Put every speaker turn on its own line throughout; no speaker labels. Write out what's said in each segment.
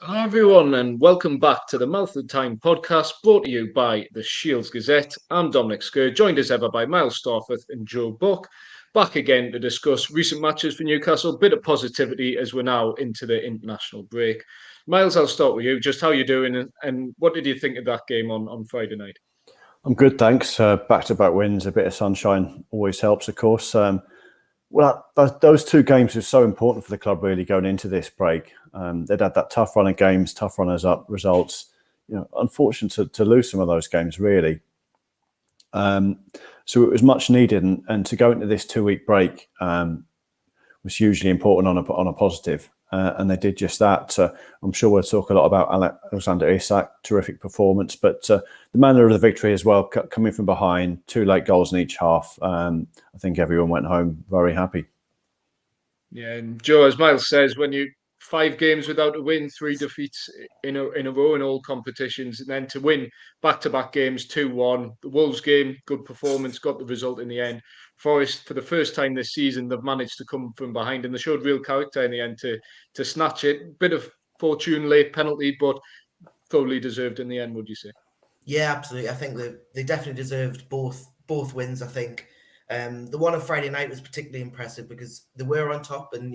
Hi everyone, and welcome back to the Mouth of Tyne Podcast, brought to you by the Shields Gazette. I'm Dominic Scurr, joined as ever by Miles Starforth and Joe Buck. Back again to discuss recent matches for Newcastle, bit of positivity as we're now into the international break. Miles, I'll start with you. Just how you doing, and what did you think of that game on Friday night?
I'm good, thanks. Back-to-back wins, a bit of sunshine always helps, of course. Those two games were so important for the club, really, going into this break. They'd had that tough run of games, tough runners-up results. Unfortunate to lose some of those games, really. So it was much needed, and to go into this 2-week break was hugely important on a positive. And they did just that. I'm sure we'll talk a lot about Alexander Isak, terrific performance, but the manner of the victory as well, coming from behind, 2 late goals in each half. I think everyone went home very happy.
Yeah, and Joe, as Miles says, when you 5 games without a win, 3 defeats in a row in all competitions, and then to win back-to-back games 2-1. The Wolves game, good performance, got the result in the end. Forest, for the first time this season, they've managed to come from behind, and they showed real character in the end to snatch it. Bit of fortune, late penalty, but totally deserved in the end, would you say?
Yeah, absolutely. I think that they definitely deserved both wins. I think the one on Friday night was particularly impressive because they were on top, and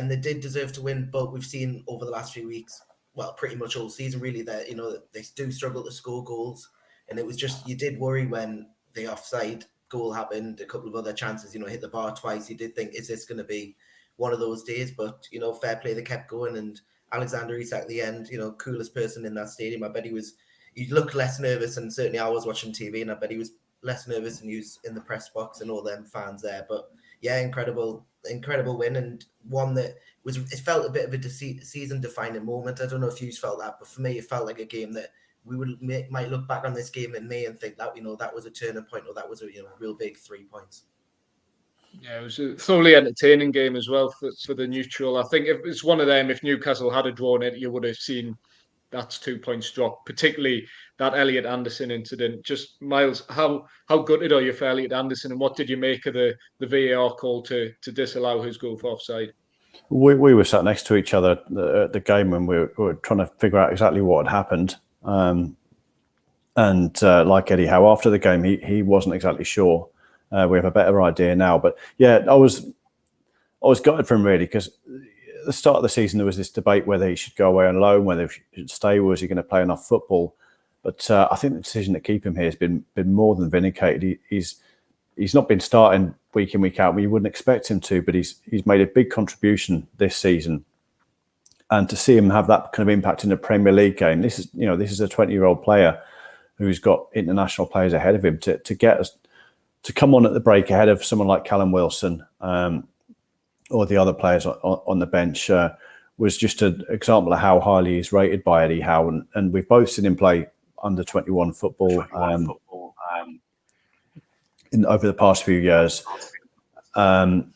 they did deserve to win. But we've seen over the last few weeks, well, pretty much all season, really, that they do struggle to score goals, and it was just you did worry when the offside goal happened. A couple of other chances, hit the bar twice. You did think, is this going to be one of those days? But fair play, they kept going, and Alexander Isak at the end, coolest person in that stadium. I bet he looked less nervous, and certainly I was watching TV, and I bet he was less nervous and he was in the press box and all them fans there. But yeah, incredible win, and one that it felt a bit of a season-defining moment. I don't know if you felt that, but for me, it felt like a game that we might look back on this game in May and think that that was a turning point, or that was a real big 3 points.
Yeah, it was a thoroughly entertaining game as well for the neutral. I think if it's one of them, if Newcastle had a drawn it, you would have seen that's 2 points drop, particularly that Elliot Anderson incident. Just Miles, how gutted are you for Elliot Anderson, and what did you make of the VAR call to disallow his goal for offside?
We were sat next to each other at the game when we were trying to figure out exactly what had happened. Like Eddie Howe, after the game, he wasn't exactly sure. We have a better idea now, but yeah, I was gutted for him, really, because at the start of the season there was this debate whether he should go away on loan, whether he should stay, was he going to play enough football? But I think the decision to keep him here has been more than vindicated. He's not been starting week in, week out. You wouldn't expect him to, but he's made a big contribution this season. And to see him have that kind of impact in a Premier League game, this is a 20-year-old player who's got international players ahead of him to get us to come on at the break ahead of someone like Callum Wilson or the other players on the bench was just an example of how highly he's rated by Eddie Howe. And we've both seen him play under 21 football over the past few years. And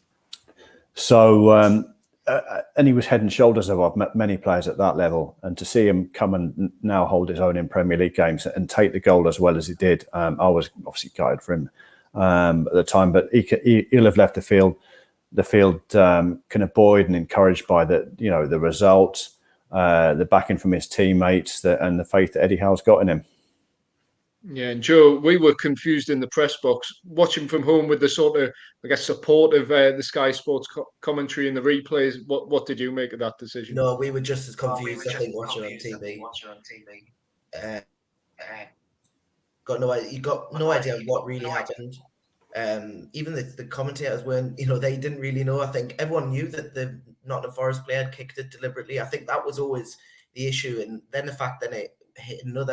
he was head and shoulders above many players at that level. And to see him come and now hold his own in Premier League games and take the goal as well as he did, I was obviously gutted for him at the time, but he'll have left the field kind of buoyed and encouraged by the result, the backing from his teammates, and the faith that Eddie Howe's got in him.
Yeah, and Joe, we were confused in the press box watching from home with the sort of, I guess, support of the Sky Sports commentary and the replays. What did you make of that decision?
No, we were just as confused. I think watching on TV. You got no idea what really happened. Even the commentators weren't, they didn't really know. I think everyone knew that the Nottingham Forest player had kicked it deliberately. I think that was always the issue. And then the fact that it hit not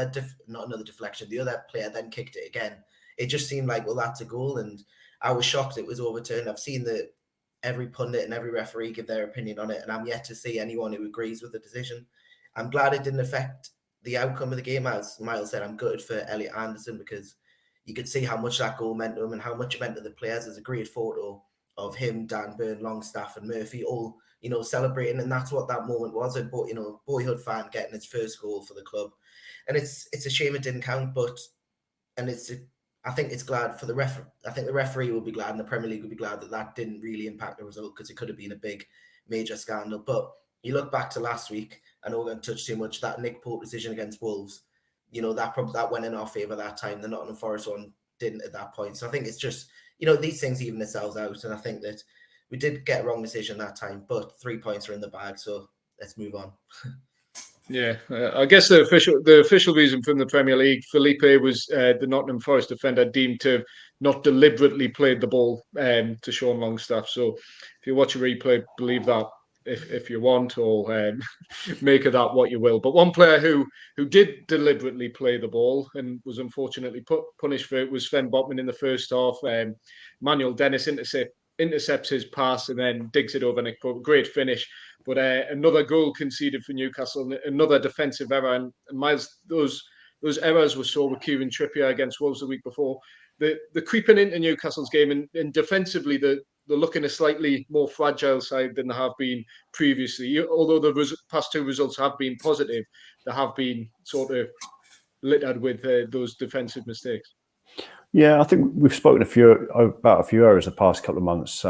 another deflection, the other player then kicked it again. It just seemed like, well, that's a goal. And I was shocked it was overturned. I've seen every pundit and every referee give their opinion on it, and I'm yet to see anyone who agrees with the decision. I'm glad it didn't affect the outcome of the game. As Miles said, I'm gutted for Elliot Anderson because you could see how much that goal meant to him and how much it meant to the players. There's a great photo of him, Dan Burn, Longstaff, and Murphy all, celebrating, and that's what that moment was. A boyhood fan getting his first goal for the club, and it's a shame it didn't count. I think it's glad for the ref. I think the referee will be glad, and the Premier League will be glad that didn't really impact the result because it could have been a big, major scandal. But You look back to last week, I know we're going to touch too much, that Nick Pope decision against Wolves, that went in our favour that time. The Nottingham Forest one didn't at that point. So I think it's just, these things even themselves out. And I think that we did get a wrong decision that time, but 3 points are in the bag. So let's move on.
Yeah, I guess the official reason from the Premier League, Felipe was the Nottingham Forest defender deemed to have not deliberately played the ball to Sean Longstaff. So if you watch a replay, believe that if you want, or make of that what you will. But one player who did deliberately play the ball and was unfortunately punished for it was Sven Botman in the first half. Manuel Dennis intercepts his pass and then digs it over Nick Pope. Great finish. But another goal conceded for Newcastle, another defensive error. And Miles, those errors were saw with Kieran Trippier against Wolves the week before. They're creeping into Newcastle's game, and defensively, they're looking a slightly more fragile side than they have been previously. Although the past two results have been positive, they have been sort of littered with those defensive mistakes.
Yeah, I think we've spoken about a few areas the past couple of months.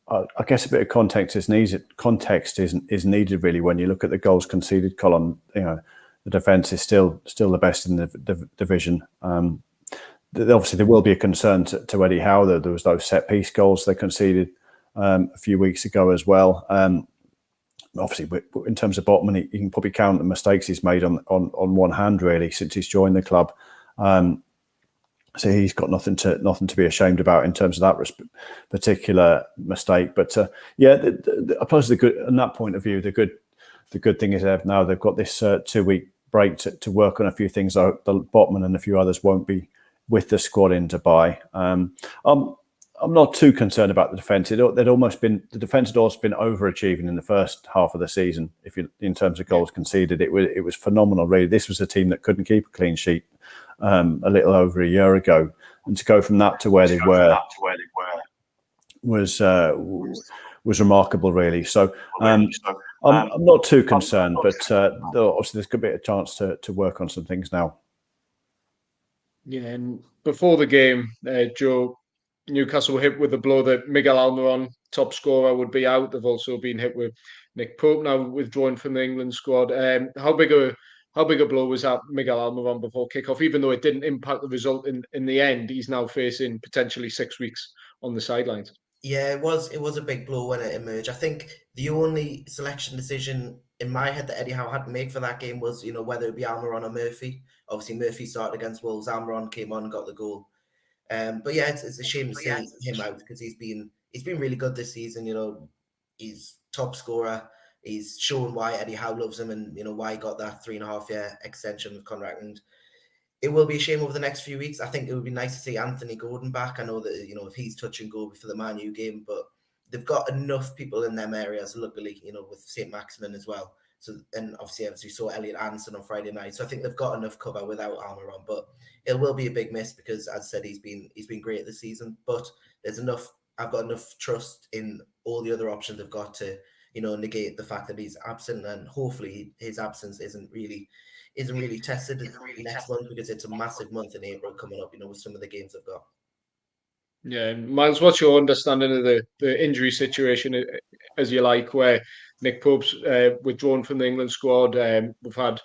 I guess a bit of context is needed. Context is needed really when you look at the goals conceded column. The defence is still the best in the division. Obviously, there will be a concern to Eddie Howe that there was those set piece goals they conceded a few weeks ago as well. Obviously, in terms of Botman, you can probably count the mistakes he's made on one hand really since he's joined the club. So he's got nothing to be ashamed about in terms of that particular mistake. But I suppose on that point of view, the good thing is now they've got this 2 week break to work on a few things. The Botman and a few others won't be with the squad in Dubai. I'm not too concerned about the defence. The defence had also been overachieving in the first half of the season. In terms of goals conceded, it was phenomenal. Really, this was a team that couldn't keep a clean sheet a little over a year ago, and to go from that to where they were was remarkable, really. So I'm not too concerned, but obviously there's a bit of chance to work on some things now.
Yeah, and before the game, Joe, Newcastle were hit with the blow that Miguel Almiron, top scorer, would be out. They've also been hit with Nick Pope now withdrawing from the England squad. How big a blow was that, Miguel Almiron, before kickoff? Even though it didn't impact the result in the end, he's now facing potentially 6 weeks on the sidelines.
Yeah, it was a big blow when it emerged. I think the only selection decision in my head that Eddie Howe had to make for that game was, whether it be Almiron or Murphy. Obviously, Murphy started against Wolves. Almiron came on and got the goal. But yeah, it's a shame to see him out because he's been really good this season. He's top scorer. He's shown why Eddie Howe loves him, and why he got that 3.5 year extension with contract. And it will be a shame over the next few weeks. I think it would be nice to see Anthony Gordon back. I know that if he's touch and go for the Man U game, but they've got enough people in them areas. Luckily, with St. Maximin as well. So, and obviously, as we saw Elliot Anderson on Friday night. So I think they've got enough cover without Almiron, but it will be a big miss because, as I said, he's been great this season. But there's enough. I've got enough trust in all the other options they've got to, negate the fact that he's absent, and hopefully his absence isn't really tested next month because it's a massive month in April coming up. With some of the games they've got.
Yeah, and Miles, what's your understanding of the injury situation, as you like, where Nick Pope's withdrawn from the England squad? We've had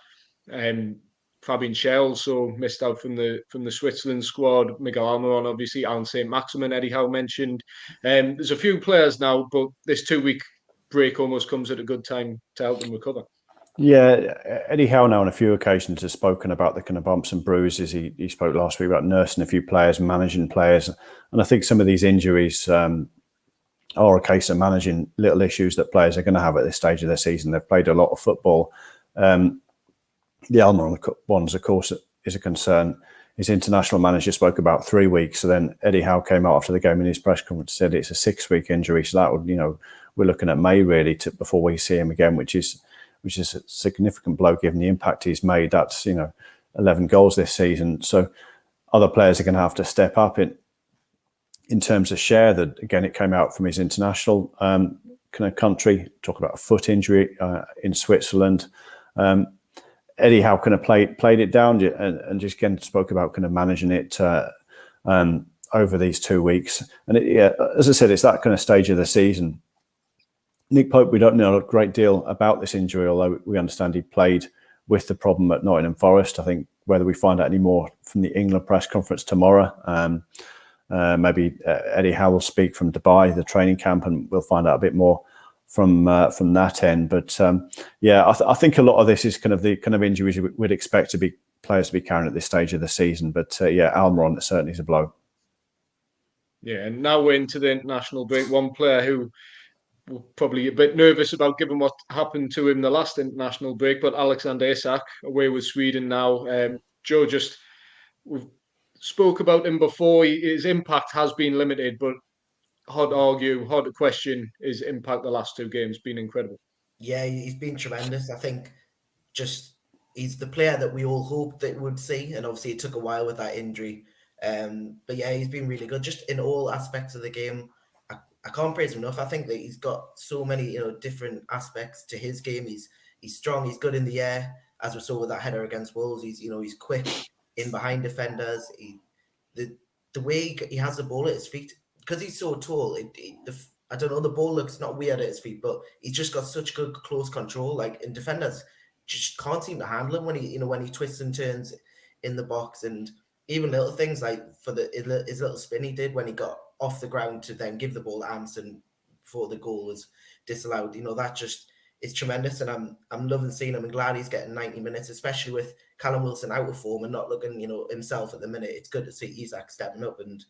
Fabian Schell also missed out from the Switzerland squad. Miguel Almiron, obviously, Alan St. Maximin, Eddie Howe mentioned. There's a few players now, but this 2 week break almost comes at a good time to help them recover.
Yeah, Eddie Howe now on a few occasions has spoken about the kind of bumps and bruises. He spoke last week about nursing a few players, managing players. And I think some of these injuries are a case of managing little issues that players are going to have at this stage of their season. They've played a lot of football. The Almiron ones, of course, is a concern. His international manager spoke about 3 weeks. So then Eddie Howe came out after the game in his press conference and said it's a 6 week injury. So that would, we're looking at May really before we see him again, which is a significant blow given the impact he's made. That's 11 goals this season. So other players are going to have to step up in terms of share. That again, it came out from his international kind of country. Talk about a foot injury in Switzerland. Eddie Howe kind of played it down and just again spoke about kind of managing it over these 2 weeks. And as I said, it's that kind of stage of the season Nick Pope, we don't know a great deal about this injury, although we understand he played with the problem at Nottingham Forest. I think whether we find out any more from the England press conference tomorrow, maybe Eddie Howe will speak from Dubai, the training camp, and we'll find out a bit more from that end. But I think a lot of this is kind of the kind of injuries we'd expect players to be carrying at this stage of the season. But Almiron certainly is a blow. Yeah,
and now we're into the international break. One player who we're probably a bit nervous about given what happened to him the last international break, but Alexander Isak away with Sweden now. Joe, we've spoke about him before. His impact has been limited, but hard to question his impact the last two games. Been incredible.
Yeah, he's been tremendous. I think he's the player that we all hoped that would see, and obviously it took a while with that injury. But yeah, he's been really good just in all aspects of the game. I can't praise him enough. I think that he's got so many, different aspects to his game. He's strong. He's good in the air, as we saw with that header against Wolves. He's quick in behind defenders. The way he has the ball at his feet, because he's so tall. I don't know. The ball looks not weird at his feet, but he's just got such good close control. Like, and defenders just can't seem to handle him when he twists and turns in the box, and even little things like for his little spin he did when he got off the ground to then give the ball to Anson before the goal was disallowed. That just is tremendous, and I'm loving seeing him. I'm glad he's getting 90 minutes, especially with Callum Wilson out of form and not looking, himself at the minute. It's good to see Isak stepping up and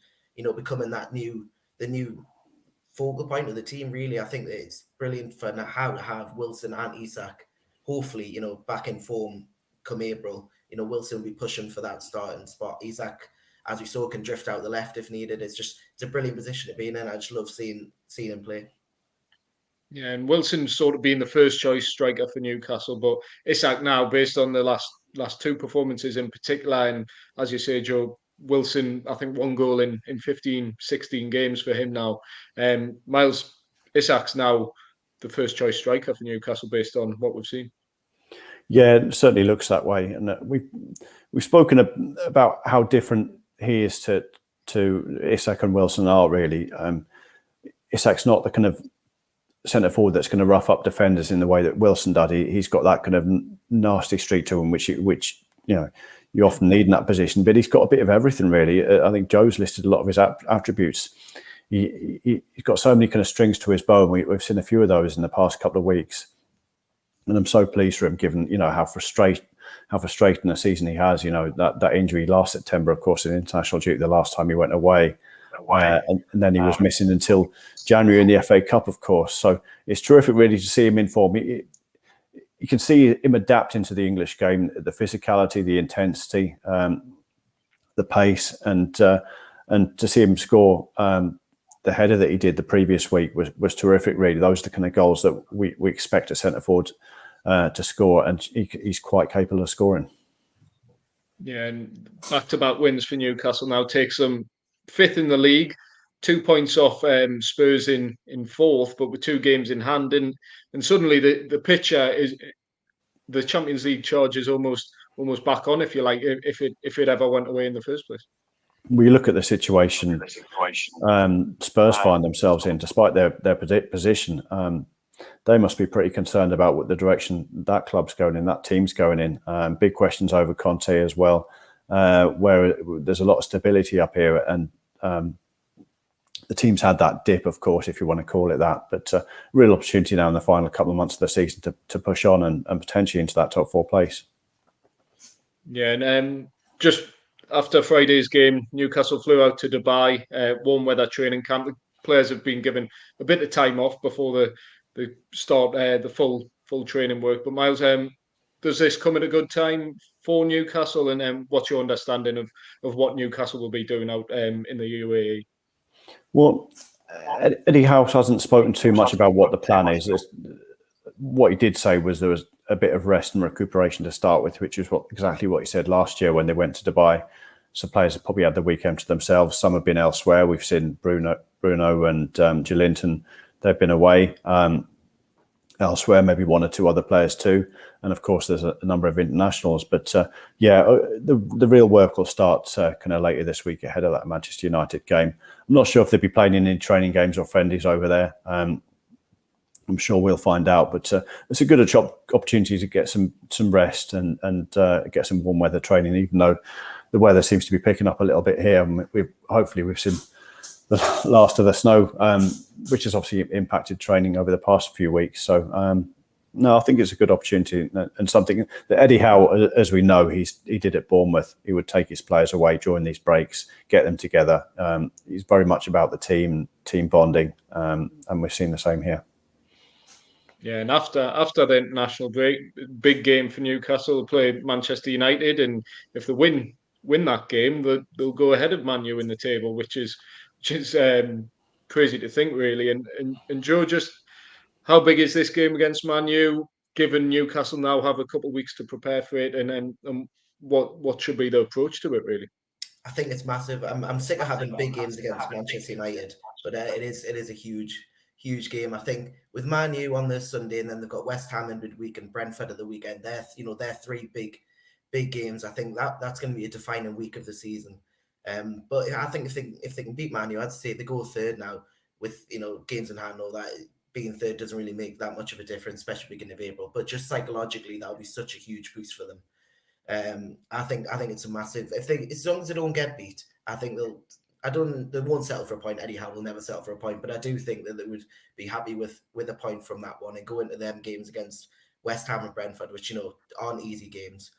becoming the new focal point of the team. Really, I think that it's brilliant for how to have Wilson and Isak, hopefully, back in form come April. Wilson will be pushing for that starting spot. Isak, as we saw, can drift out the left if needed. It's a brilliant position to be in. I just love seeing him play.
Yeah, and Wilson's sort of been the first choice striker for Newcastle, but Isak now, based on the last two performances in particular, and as you say, Joe, Wilson, I think one goal in 15, 16 games for him now. Miles, Isak's now the first choice striker for Newcastle based on what we've seen.
Yeah, it certainly looks that way, and we've spoken about how different he is to Isak and Wilson are really. Isak's not the kind of centre forward that's going to rough up defenders in the way that Wilson did. He's got that kind of nasty streak to him, which you often need in that position. But he's got a bit of everything really. I think Joe's listed a lot of his attributes. He's got so many kind of strings to his bow, and we've seen a few of those in the past couple of weeks. And I'm so pleased for him, given how frustrating a season he has. That injury last September, of course, in international duty, the last time he went away. And then he was missing until January in the FA Cup, of course. So it's terrific, really, to see him in form. You can see him adapt into the English game, the physicality, the intensity, the pace, and to see him score the header that he did the previous week was terrific, really. Those are the kind of goals that we expect a centre forward to score, and he's quite capable of scoring.
Yeah, and back-to-back wins for Newcastle now takes them fifth in the league, 2 points off Spurs in fourth, but with 2 games in hand, and suddenly the picture is the Champions League charge is almost back on, if you like, if it ever went away in the first place.
We look at the situation Spurs find themselves in, despite their position. They must be pretty concerned about what the direction that club's going in, that team's going in. Big questions over Conte as well, where there's a lot of stability up here, and the team's had that dip, of course, if you want to call it that. But real opportunity now in the final couple of months of the season to push on and potentially into that top 4 place.
Yeah, and just after Friday's game, Newcastle flew out to Dubai, warm weather training camp. The players have been given a bit of time off before the start the full training work. But Miles, does this come at a good time for Newcastle? And what's your understanding of what Newcastle will be doing out in the UAE?
Well, Eddie Howe hasn't spoken too much about what the plan is. What he did say was there was a bit of rest and recuperation to start with, which is exactly what he said last year when they went to Dubai. So players have probably had the weekend to themselves. Some have been elsewhere. We've seen Bruno and Joelinton. They've been away elsewhere, maybe 1 or 2 other players too. And of course, there's a number of internationals. But the real work will start kind of later this week ahead of that Manchester United game. I'm not sure if they'll be playing in any training games or friendlies over there. I'm sure we'll find out. But it's a good opportunity to get some rest and get some warm weather training, even though the weather seems to be picking up a little bit here. And we've seen the last of the snow, which has obviously impacted training over the past few weeks. So no, I think it's a good opportunity and something that Eddie Howe, as we know, he did at Bournemouth. He would take his players away during these breaks, get them together. He's very much about the team bonding, and we've seen the same here.
Yeah, and after the international break, big game for Newcastle. They play Manchester United, and if they win that game, they'll go ahead of Man U in the table, which is crazy to think, really. And Joe, just how big is this game against Man U? Given Newcastle now have a couple of weeks to prepare for it, and what should be the approach to it, really?
I think it's massive. I'm sick of having big games against Manchester United, but it is a huge game. I think with Man U on this Sunday, and then they've got West Ham in midweek and Brentford at the weekend. They're three big games. I think that's going to be a defining week of the season. But I think if they can beat Man U, I'd say they go third now with games in hand and all that. Being third doesn't really make that much of a difference, especially beginning of April. But just psychologically, that'll be such a huge boost for them. I think it's a massive. As long as they don't get beat, I think they won't settle for a point. Eddie Howe will never settle for a point, but I do think that they would be happy with a point from that one and go into them games against West Ham and Brentford, which aren't easy games,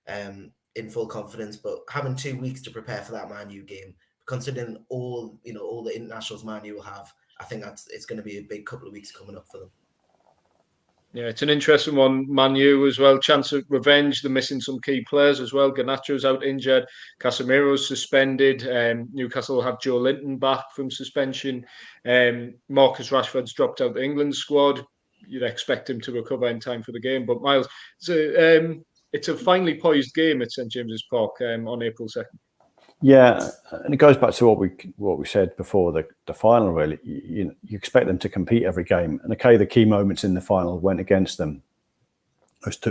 in full confidence. But having 2 weeks to prepare for that Man U game, considering all the internationals Man U will have, I think it's going to be a big couple of weeks coming up for them.
Yeah, it's an interesting one. Man U as well. Chance of revenge. They're missing some key players as well. Garnacho's out injured. Casemiro's suspended. Newcastle will have Joe Linton back from suspension. Marcus Rashford's dropped out the England squad. You'd expect him to recover in time for the game. But Miles, it's a finely poised game at St James's Park on April 2nd.
Yeah, and it goes back to what we said before the final. Really, you expect them to compete every game, and the key moments in the final went against them.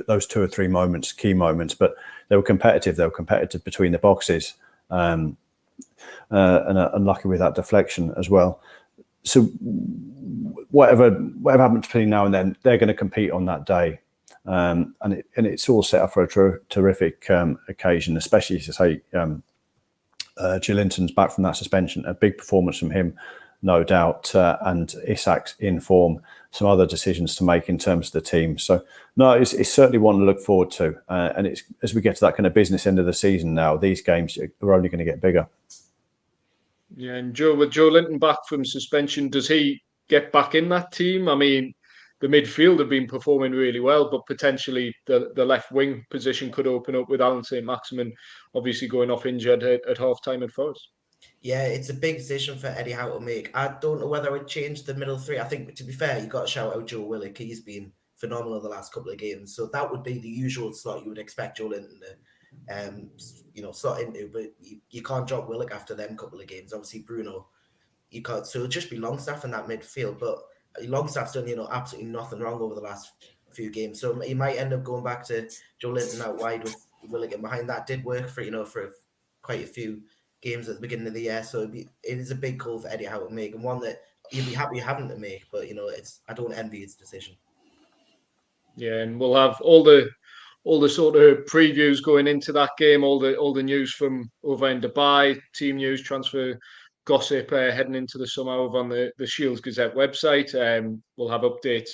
Those 2 or 3 moments, key moments, but they were competitive. They were competitive between the boxes, and unlucky with that deflection as well. So whatever happens between now and then, they're going to compete on that day, and it's all set up for a terrific occasion, especially as I say. Joe Linton's back from that suspension, a big performance from him, no doubt, and Isak's in form. Some other decisions to make in terms of the team. So, no, it's certainly one to look forward to. And it's as we get to that kind of business end of the season now, these games are only going to get bigger.
Yeah, and Joe, with Joe Linton back from suspension, does he get back in that team? I mean, the midfield have been performing really well, but potentially the left wing position could open up with Alan St-Maximin obviously going off injured at half-time at Forest.
Yeah, it's a big decision for Eddie Howe to make. I don't know whether I would change the middle three. I think, to be fair, you've got to shout out Joe Willock. He's been phenomenal the last couple of games. So that would be the usual slot you would expect Joe Linton to slot into. But you can't drop Willock after them couple of games. Obviously, Bruno, you can't. So it'll just be Longstaff in that midfield. But Longstaff's done, absolutely nothing wrong over the last few games. So he might end up going back to Joe Linton out wide with Willock in behind. That did work for quite a few games at the beginning of the year. So it is a big call for Eddie Howe to make, and one that you'd be happy having to make. But I don't envy his decision.
Yeah, and we'll have all the sort of previews going into that game, all the news from over in Dubai, team news, transfer gossip heading into the summer over on the Shields Gazette website. We'll have updates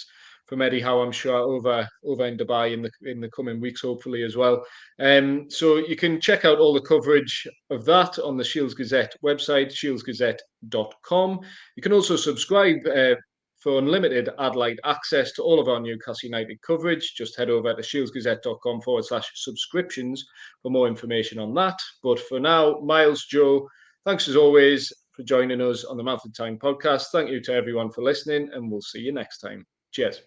from Eddie Howe, I'm sure, over in Dubai in the coming weeks, hopefully as well. So you can check out all the coverage of that on the Shields Gazette website, shieldsgazette.com. You can also subscribe for unlimited ad-light access to all of our Newcastle United coverage. Just head over to shieldsgazette.com/subscriptions for more information on that. But for now, Miles, Joe, thanks as always for joining us on the Tyne Podcast. Thank you to everyone for listening, and we'll see you next time. Cheers.